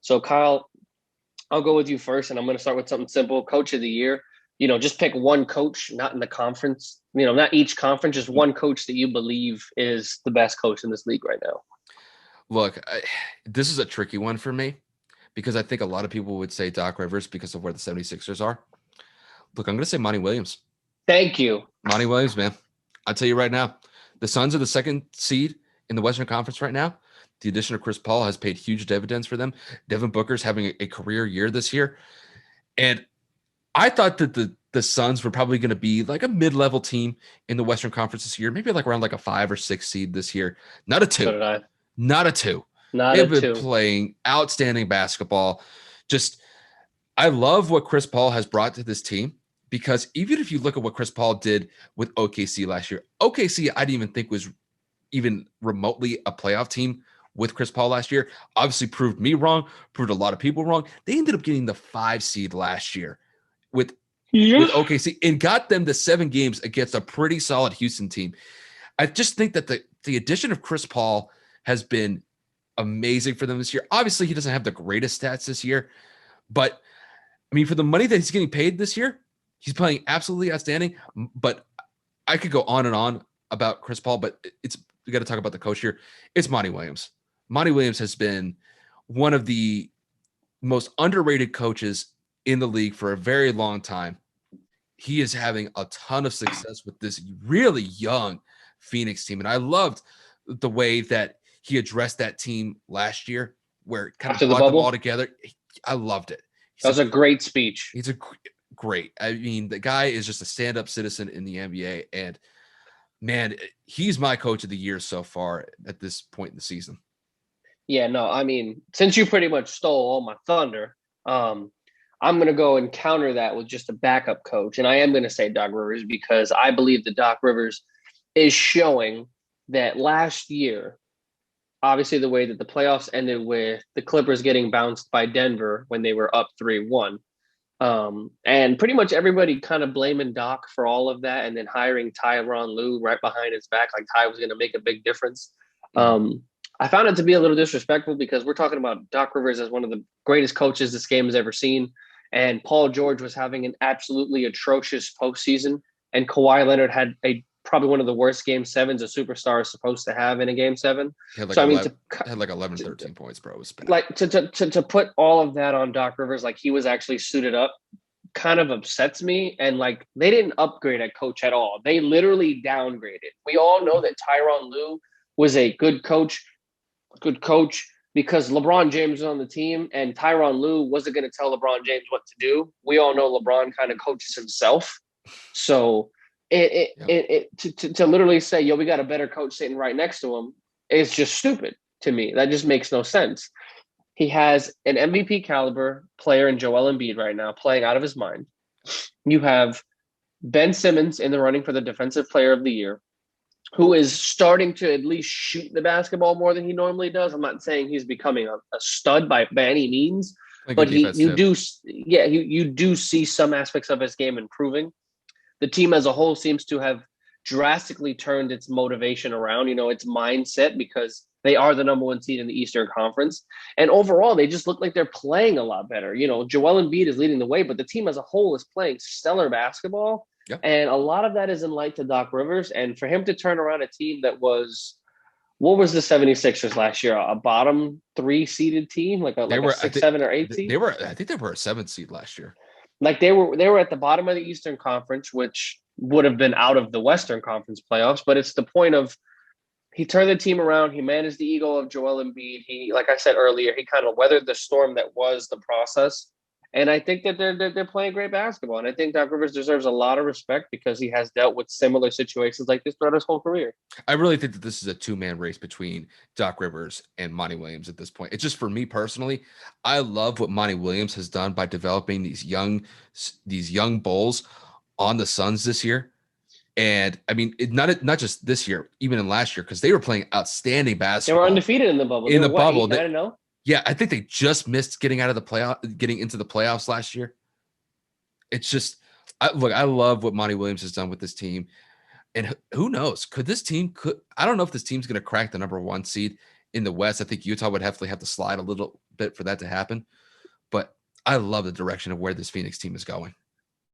So Kyle, I'll go with you first, and I'm going to start with something simple. Coach of the year. Just pick one coach, not in the conference. Not each conference, just one coach that you believe is the best coach in this league right now. Look, this is a tricky one for me because I think a lot of people would say Doc Rivers because of where the 76ers are. Look, I'm going to say Monty Williams. Thank you. Monty Williams, man. I'll tell you right now, the Suns are the second seed in the Western Conference right now. The addition of Chris Paul has paid huge dividends for them. Devin Booker's having a career year this year. And I thought that the Suns were probably going to be like a mid-level team in the Western Conference this year, maybe like around like a 5 or 6 seed this year. Not a 2. So did I. Not a 2. Not They've a been two. playing outstanding basketball. Just, I love what Chris Paul has brought to this team because even if you look at what Chris Paul did with OKC last year, OKC I didn't even think was even remotely a playoff team with Chris Paul last year. Obviously proved me wrong, proved a lot of people wrong. They ended up getting the 5 seed last year with Yeah. OKC and got them to 7 games against a pretty solid Houston team. I just think that the addition of Chris Paul has been amazing for them this year. Obviously, he doesn't have the greatest stats this year, but I mean, for the money that he's getting paid this year, he's playing absolutely outstanding. But I could go on and on about Chris Paul, but we got to talk about the coach here. It's Monty Williams. Monty Williams has been one of the most underrated coaches in the league for a very long time. He is having a ton of success with this really young Phoenix team. And I loved the way that he addressed that team last year, where it kind of After the brought them all bubble, together. I loved it. that was a great speech. He's a great. I mean, the guy is just a stand-up citizen in the NBA. And man, he's my coach of the year so far at this point in the season. Yeah, no, I mean, since you pretty much stole all my thunder, I'm going to go and counter that with just a backup coach. And I am going to say Doc Rivers because I believe that Doc Rivers is showing that last year, obviously the way that the playoffs ended with the Clippers getting bounced by Denver when they were up 3-1. And pretty much everybody kind of blaming Doc for all of that and then hiring Tyronn Lue right behind his back, like Ty was going to make a big difference. I found it to be a little disrespectful because we're talking about Doc Rivers as one of the greatest coaches this game has ever seen. And Paul George was having an absolutely atrocious postseason. And Kawhi Leonard had probably one of the worst game sevens a superstar is supposed to have in a game 7. He had like So, 11, had like 11, 13 points, bro. It was bad. Like to put all of that on Doc Rivers, like he was actually suited up, kind of upsets me. And like they didn't upgrade at coach at all. They literally downgraded. We all know that Tyronn Lue was a good coach because LeBron James was on the team and Tyronn Lue wasn't going to tell LeBron James what to do. We all know LeBron kind of coaches himself. So to literally say, yo, we got a better coach sitting right next to him is just stupid to me. That just makes no sense. He has an MVP caliber player in Joel Embiid right now playing out of his mind. You have Ben Simmons in the running for the defensive player of the year, who is starting to at least shoot the basketball more than he normally does. I'm not saying he's becoming a stud by any means, but you do see some aspects of his game improving. The team as a whole seems to have drastically turned its motivation around, its mindset, because they are the number 1 seed in the Eastern Conference. And overall, they just look like they're playing a lot better. Joel Embiid is leading the way, but the team as a whole is playing stellar basketball. Yeah. And a lot of that is in light to Doc Rivers. And for him to turn around a team that was, what was the 76ers last year? A bottom 3 seeded team, like a 6, 7, or 8 seed? I think they were a 7 seed last year. Like they were at the bottom of the Eastern Conference, which would have been out of the Western Conference playoffs. But it's the point of he turned the team around. He managed the ego of Joel Embiid. He, like I said earlier, he kind of weathered the storm that was the process. And I think that they're playing great basketball. And I think Doc Rivers deserves a lot of respect because he has dealt with similar situations like this throughout his whole career. I really think that this is a 2-man race between Doc Rivers and Monty Williams at this point. It's just, for me personally, I love what Monty Williams has done by developing these young bulls on the Suns this year. And I mean, not just this year, even in last year, because they were playing outstanding basketball. They were undefeated in the bubble. In the bubble, 8-9-0? Yeah, I think they just missed getting into the playoffs last year. It's just, I love what Monty Williams has done with this team. And who knows? I don't know if this team's going to crack the number 1 seed in the West. I think Utah would have to slide a little bit for that to happen. But I love the direction of where this Phoenix team is going.